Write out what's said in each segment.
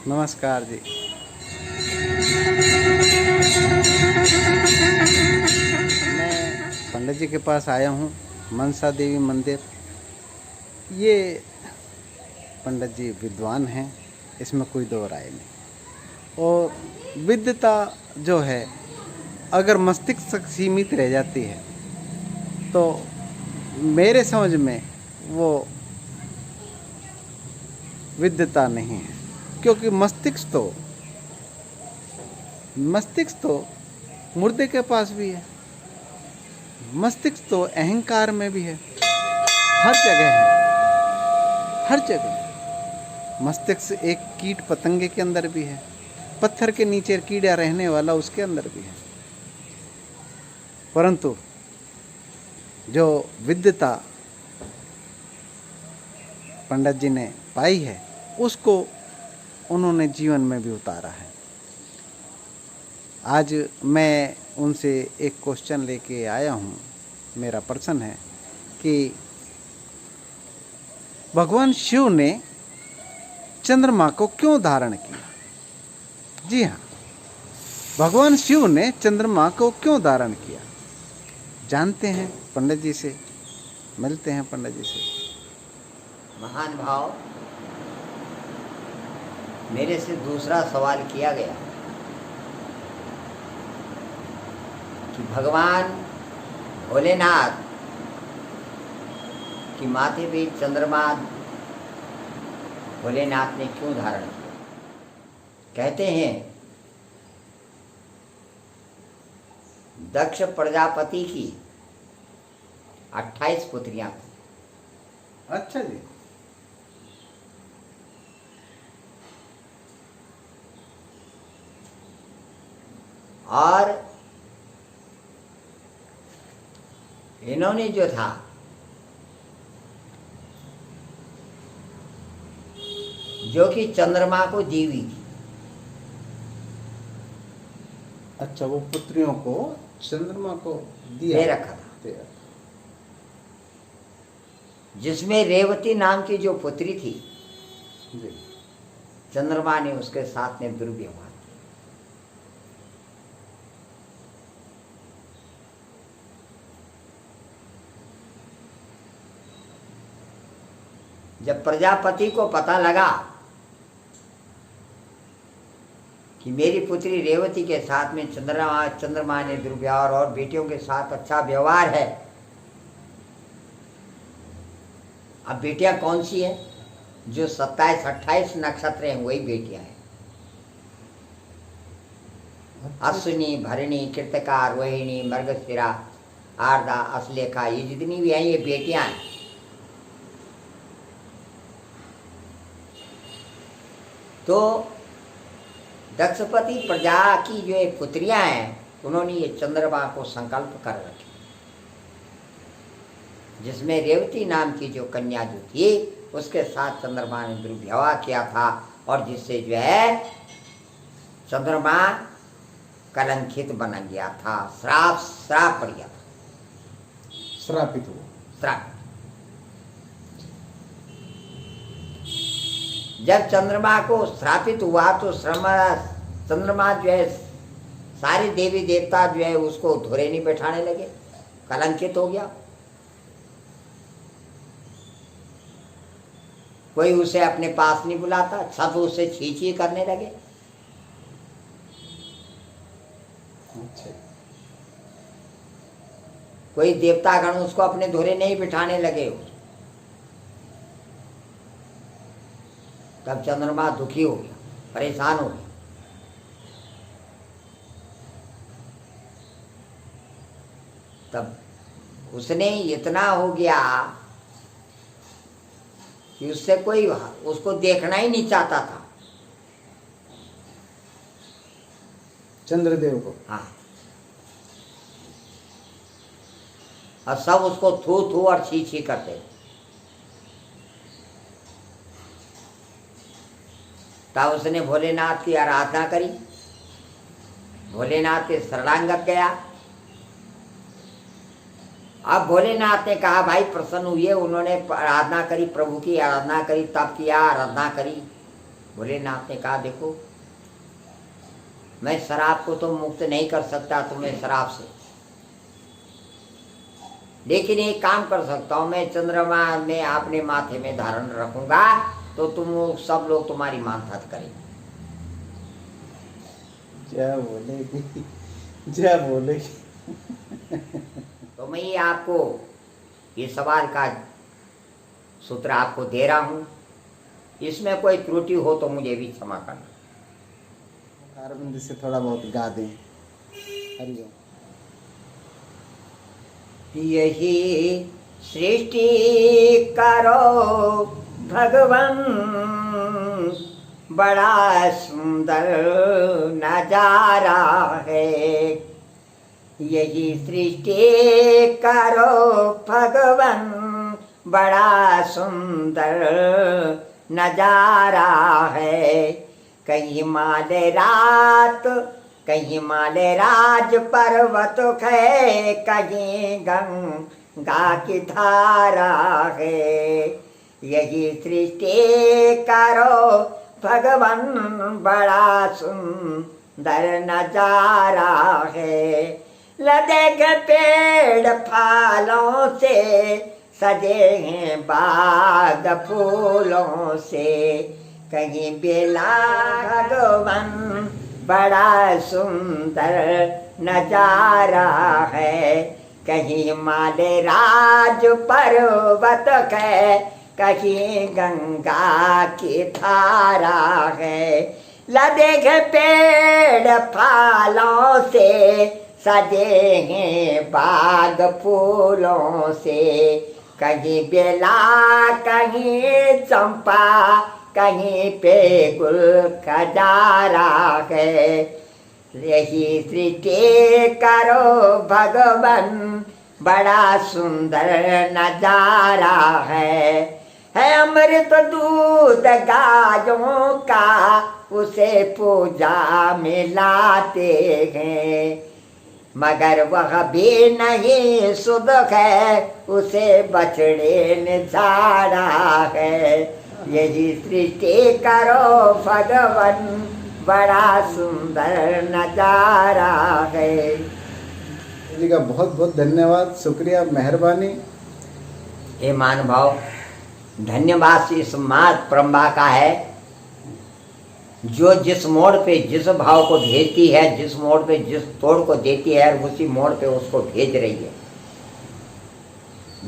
नमस्कार जी। मैं पंडित जी के पास आया हूँ, मनसा देवी मंदिर। ये पंडित जी विद्वान हैं, इसमें कोई दो राय नहीं। और विद्वता जो है, अगर मस्तिष्क तक सीमित रह जाती है तो मेरे समझ में वो विद्वता नहीं है। क्योंकि मस्तिष्क तो मुर्दे के पास भी है, मस्तिष्क तो अहंकार में भी है, हर जगह है, हर जगह। मस्तिष्क एक कीट पतंगे के अंदर भी है, पत्थर के नीचे कीड़ा रहने वाला उसके अंदर भी है। परंतु जो विद्वता पंडित जी ने पाई है, उसको उन्होंने जीवन में भी उतारा है। आज मैं उनसे एक क्वेश्चन लेके आया हूँ। मेरा प्रश्न है कि भगवान शिव ने चंद्रमा को क्यों धारण किया? जी हाँ, भगवान शिव ने चंद्रमा को क्यों धारण किया? जानते हैं पंडित जी से, मिलते हैं पंडित जी से। महान भाव, मेरे से दूसरा सवाल किया गया कि भगवान भोलेनाथ की माथे पे चंद्रमा भोलेनाथ ने क्यों धारण किया। कहते हैं दक्ष प्रजापति की 28 पुत्रियां थी। अच्छा जी। और इन्होंने जो था जो कि चंद्रमा को दी हुई थी। अच्छा, वो पुत्रियों को चंद्रमा को दे रखा था, जिसमें रेवती नाम की जो पुत्री थी जी। चंद्रमा ने उसके साथ में दुर्व्यवहार किया। जब प्रजापति को पता लगा कि मेरी पुत्री रेवती के साथ में चंद्रमा ने दुर्व्यवहार और बेटियों के साथ अच्छा व्यवहार है, अब बेटियां कौन सी है? जो 27-28 नक्षत्र हैं वही बेटियां हैं। अश्विनी, भरणी, कृतिका, रोहिणी, मृगशिरा, आर्द्रा, अश्लेखा, ये जितनी भी हैं ये बेटियां हैं। तो दक्षपति प्रजा की जो एक पुत्रियां हैं, उन्होंने ये चंद्रमा को संकल्प कर रखी, जिसमें रेवती नाम की जो कन्या जो थी उसके साथ चंद्रमा ने दुर्व्यवहार किया था, और जिससे जो है चंद्रमा कलंकित बन गया था, श्राप पड़ गया था, श्रापित हुआ। श्राप। जब चंद्रमा को श्रापित हुआ तो चंद्रमा जो है सारे देवी देवता जो है उसको धुरे नहीं बैठाने लगे, कलंकित हो गया। कोई उसे अपने पास नहीं बुलाता, सब उसे छी छी करने लगे। अच्छा। कोई देवतागण उसको अपने धुरे नहीं बिठाने लगे। तब चंद्रमा दुखी हो गया, परेशान हो गया। तब उसने इतना हो गया कि उससे कोई उसको देखना ही नहीं चाहता था, चंद्रदेव को। हाँ। और सब उसको थू थू और छी छी करते। तब उसने भोलेनाथ की आराधना करी, भोलेनाथ के शरणागत गया। अब भोलेनाथ ने कहा भाई प्रसन्न हुए, उन्होंने आराधना करी, प्रभु की आराधना करी, तप किया, आराधना करी, भोलेनाथ ने कहा देखो मैं शराब को तो मुक्त नहीं कर सकता तुम्हें शराब से, लेकिन एक काम कर सकता हूं, मैं चंद्रमा में अपने माथे में धारण रखूंगा तो तुम सब लोग तुम्हारी मानता करेंगे। क्या बोलेगी, क्या बोलेगी। तो मैं ये आपको ये सवाल का सूत्र आपको दे रहा हूं, इसमें कोई त्रुटि हो तो मुझे भी क्षमा करना। अरविंद से थोड़ा बहुत गा दें। हरिओम। यही सृष्टि करो भगवन, बड़ा सुंदर नजारा है। यही सृष्टि करो भगवन, बड़ा सुंदर नजारा है। कहीं माल रात, कहीं माल राज पर्वत है, कहीं गंगा की धारा है। यही सृष्टि करो भगवन, बड़ा सुंदर नजारा है। लदेख पेड़ फालों से सजे हैं बाग फूलों से, कहीं बेला भगवन, बड़ा सुंदर नजारा है। कहीं माले राज पर्वत है, कहीं गंगा की धारा है। लदेख पेड़ फालों से सजे हैं बाग फूलों से, कहीं बेला कहीं चंपा, कहीं पे गुल खजारा है। यही सृष्टि करो भगवन, बड़ा सुंदर नजारा है। अमृत दूध गायों का उसे पूजा में लाते हैं, मगर वह भी नहीं शुद्ध है, उसे बछड़े ने झाड़ा है। यही सृष्टि करो भगवन, बड़ा सुंदर नजारा है। जी का बहुत बहुत धन्यवाद, शुक्रिया, मेहरबानी। हे महानुभाव, धन्यवाद इस मात परम्बा का है, जो जिस मोड़ पे जिस भाव को भेजती है, जिस मोड़ पे जिस तोड़ को देती है, उसी मोड़ पे उसको भेज रही है।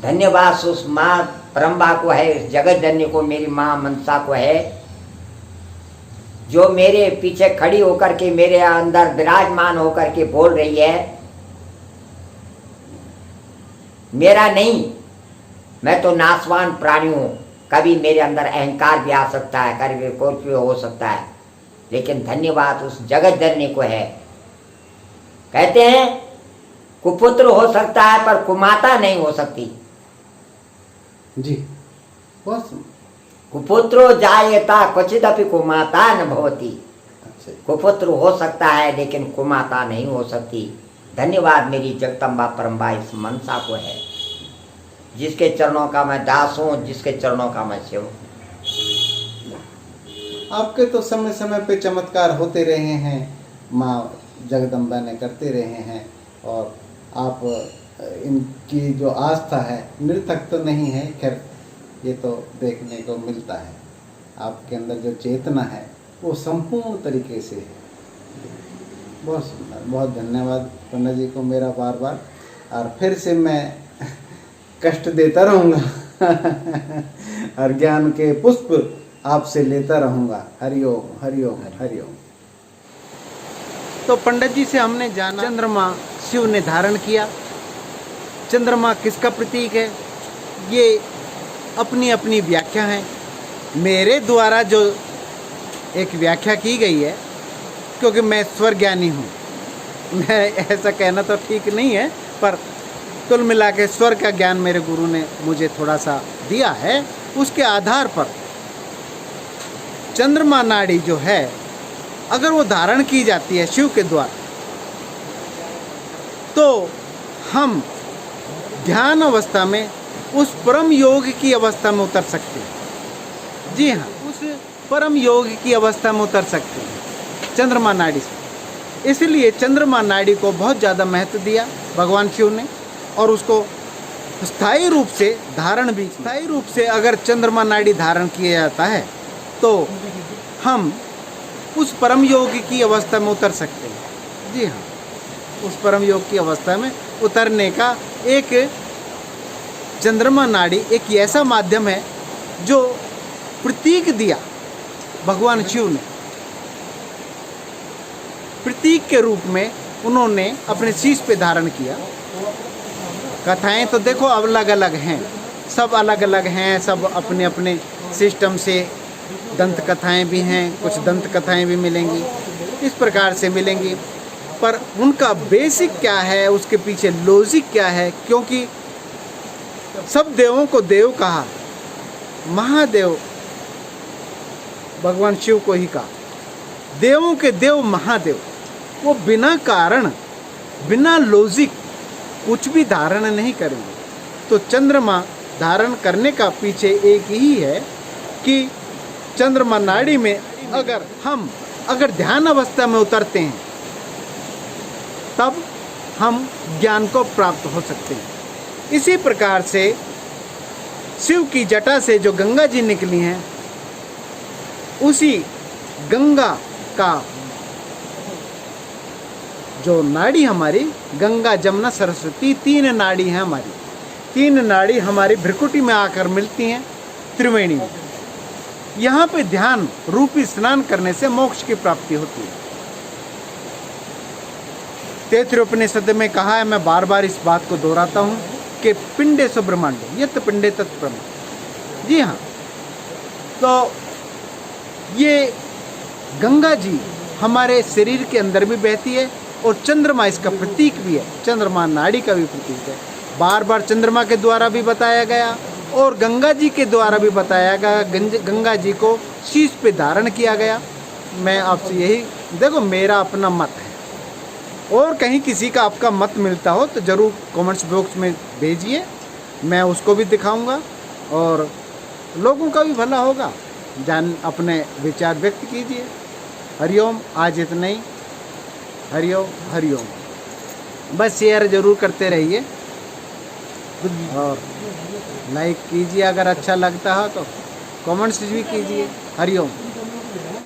धन्यवाद उस माँ परम्बा को है, इस जगत जननी को, मेरी माँ मनसा को है, जो मेरे पीछे खड़ी होकर के मेरे अंदर विराजमान होकर के बोल रही है, मेरा नहीं, मैं तो नाशवान प्राणी हूं। कभी मेरे अंदर अहंकार भी आ सकता है, कभी कुछ भी हो सकता है, लेकिन धन्यवाद उस जगत जननी को है। कहते हैं कुपुत्र हो सकता है पर कुमाता नहीं हो सकती। जी बहुत कुपुत्रो जायेता क्वचिदपि कुमाता न भवति। अच्छा। कुपुत्र हो सकता है लेकिन कुमाता नहीं हो सकती। धन्यवाद मेरी जगदम्बा परम्बा इस मनसा को है, जिसके चरणों का मैं दास हूँ, जिसके चरणों का मैं सेवक हूँ। आपके तो समय समय पे चमत्कार होते रहे हैं, माँ जगदम्बा ने करते रहे हैं, और आप इनकी जो आस्था है निरर्थक तो नहीं है, खैर ये तो देखने को मिलता है। आपके अंदर जो चेतना है वो संपूर्ण तरीके से है। बहुत सुंदर, बहुत धन्यवाद पंडित जी को मेरा बार बार, और फिर से मैं कष्ट देता रहूँगा और ज्ञान के पुष्प आपसे लेता रहूँगा। हरिओम हरिओम हरिओम। तो पंडित जी से हमने जाना चंद्रमा शिव ने धारण किया। चंद्रमा किसका प्रतीक है, ये अपनी अपनी व्याख्या है। मेरे द्वारा जो एक व्याख्या की गई है, क्योंकि मैं स्वर ज्ञानी हूँ, मैं ऐसा कहना तो ठीक नहीं है, पर कुल मिला के स्वर का ज्ञान मेरे गुरु ने मुझे थोड़ा सा दिया है। उसके आधार पर चंद्रमा नाड़ी जो है, अगर वो धारण की जाती है शिव के द्वारा, तो हम ध्यान अवस्था में उस परम योग की अवस्था में उतर सकते हैं। जी हाँ, उस परम योग की अवस्था में उतर सकते हैं चंद्रमा नाड़ी से। इसलिए चंद्रमा नाड़ी को बहुत ज़्यादा महत्व दिया भगवान शिव ने, और उसको स्थायी रूप से धारण भी। स्थायी रूप से अगर चंद्रमा नाड़ी धारण किया जाता है तो हम उस परम योग की अवस्था में उतर सकते हैं। जी हाँ, उस परम योग की अवस्था में उतरने का एक चंद्रमा नाड़ी एक ऐसा माध्यम है जो प्रतीक दिया भगवान शिव ने। प्रतीक के रूप में उन्होंने अपने शीश पे धारण किया। कथाएं तो देखो अलग अलग हैं, सब अलग अलग हैं, सब अपने अपने सिस्टम से। दंत कथाएं भी हैं, कुछ दंत कथाएं भी मिलेंगी, इस प्रकार से मिलेंगी, पर उनका बेसिक क्या है, उसके पीछे लॉजिक क्या है। क्योंकि सब देवों को देव कहा, महादेव भगवान शिव को ही कहा, देवों के देव महादेव। वो बिना कारण बिना लॉजिक कुछ भी धारण नहीं करेंगे। तो चंद्रमा धारण करने का पीछे एक ही है कि चंद्रमा नाड़ी में अगर ध्यान अवस्था में उतरते हैं तब हम ज्ञान को प्राप्त हो सकते हैं। इसी प्रकार से शिव की जटा से जो गंगा जी निकली हैं, उसी गंगा का जो नाड़ी हमारी गंगा जमुना सरस्वती 3 नाड़ी हैं हमारी। 3 नाड़ी हमारी भ्रिकुटी में आकर मिलती हैं त्रिवेणी में। यहाँ पे ध्यान रूपी स्नान करने से मोक्ष की प्राप्ति होती है। तैत्तिरीयोपनिषद में कहा है, मैं बार बार इस बात को दोहराता हूँ कि पिंडे सु ब्रह्मांडे यत् पिंडे तत् ब्रह्म। जी हाँ, तो ये गंगा जी हमारे शरीर के अंदर भी बहती है और चंद्रमा इसका प्रतीक भी है, चंद्रमा नाड़ी का भी प्रतीक है। बार बार चंद्रमा के द्वारा भी बताया गया और गंगा जी के द्वारा भी बताया गया। गंगा जी को शीश पे धारण किया गया। मैं आपसे यही, देखो मेरा अपना मत है, और कहीं किसी का आपका मत मिलता हो तो ज़रूर कमेंट्स बॉक्स में भेजिए, मैं उसको भी दिखाऊंगा और लोगों का भी भला होगा। अपने विचार व्यक्त कीजिए। हरिओम। आज इतना ही। हरिओम हरिओम। बस शेयर ज़रूर करते रहिए और लाइक कीजिए अगर अच्छा लगता हो तो, कमेंट्स भी कीजिए। हरिओम।